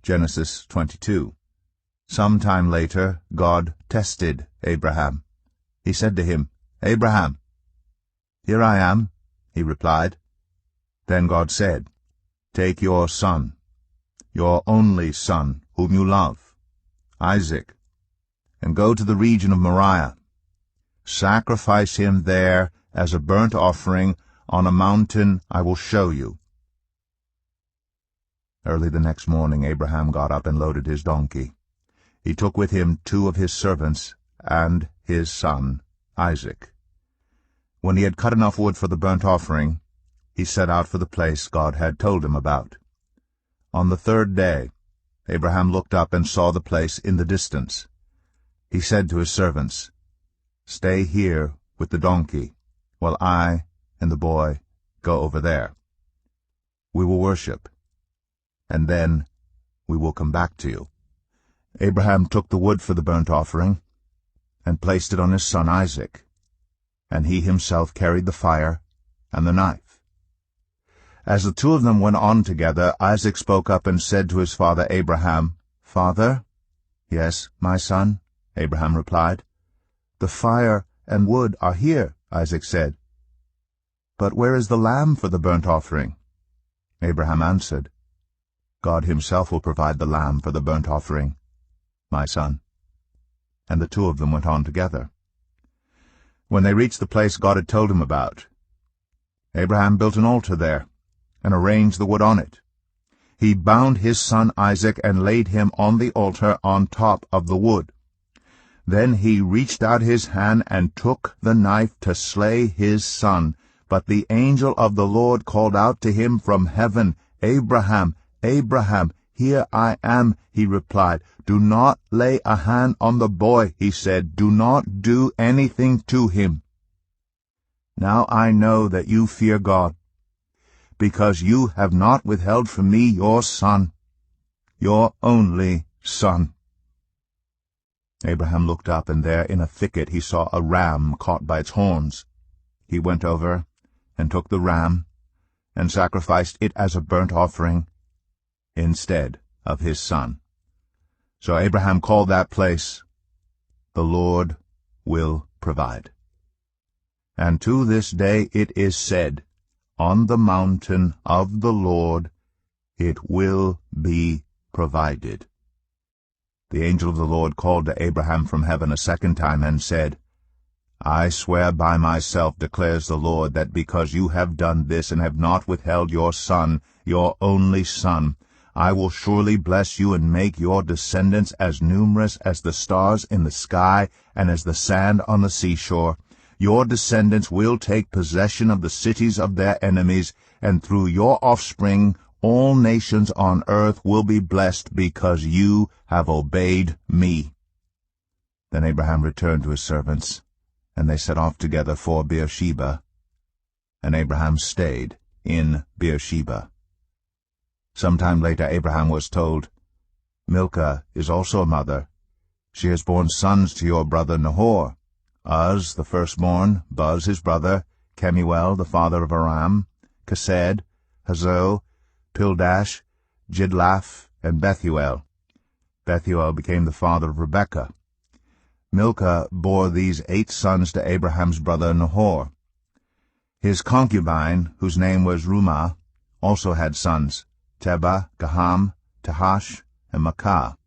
Genesis 22. Some time later, God tested Abraham. He said to him, "Abraham." "Here I am," he replied. Then God said, "Take your son, your only son, whom you love, Isaac, and go to the region of Moriah. Sacrifice him there as a burnt offering on a mountain I will show you." Early the next morning Abraham got up and loaded his donkey. He took with him 2 of his servants and his son Isaac. When he had cut enough wood for the burnt offering, he set out for the place God had told him about. On the 3rd day, Abraham looked up and saw the place in the distance. He said to his servants, "Stay here with the donkey, while I and the boy go over there. We will worship, and then we will come back to you." Abraham took the wood for the burnt offering and placed it on his son Isaac, and he himself carried the fire and the knife. As the 2 of them went on together, Isaac spoke up and said to his father Abraham, "Father?" "Yes, my son," Abraham replied. "The fire and wood are here," Isaac said. "But where is the lamb for the burnt offering?" Abraham answered, "God himself will provide the lamb for the burnt offering, my son." And the 2 of them went on together. When they reached the place God had told him about, Abraham built an altar there and arranged the wood on it. He bound his son Isaac and laid him on the altar on top of the wood. Then he reached out his hand and took the knife to slay his son. But the angel of the Lord called out to him from heaven, "Abraham, Abraham." "Here I am," he replied. "Do not lay a hand on the boy," he said. "Do not do anything to him. Now I know that you fear God, because you have not withheld from me your son, your only son." Abraham looked up, and there in a thicket he saw a ram caught by its horns. He went over and took the ram and sacrificed it as a burnt offering instead of his son. So Abraham called that place, "The Lord will provide." And to this day it is said, "On the mountain of the Lord it will be provided." The angel of the Lord called to Abraham from heaven a 2nd time and said, "I swear by myself, declares the Lord, that because you have done this and have not withheld your son, your only son, I will surely bless you and make your descendants as numerous as the stars in the sky and as the sand on the seashore. Your descendants will take possession of the cities of their enemies, and through your offspring all nations on earth will be blessed because you have obeyed me." Then Abraham returned to his servants, and they set off together for Beersheba, and Abraham stayed in Beersheba. Some time later Abraham was told, "Milcah is also a mother. She has borne sons to your brother Nahor, Uz the firstborn, Buz his brother, Kemuel the father of Aram, Kesed, Hazo, Pildash, Jidlaph, and Bethuel. Bethuel became the father of Rebekah. Milcah bore these 8 sons to Abraham's brother Nahor. His concubine, whose name was Rumah, also had sons, Tebah, Gaham, Tahash, and Makkah.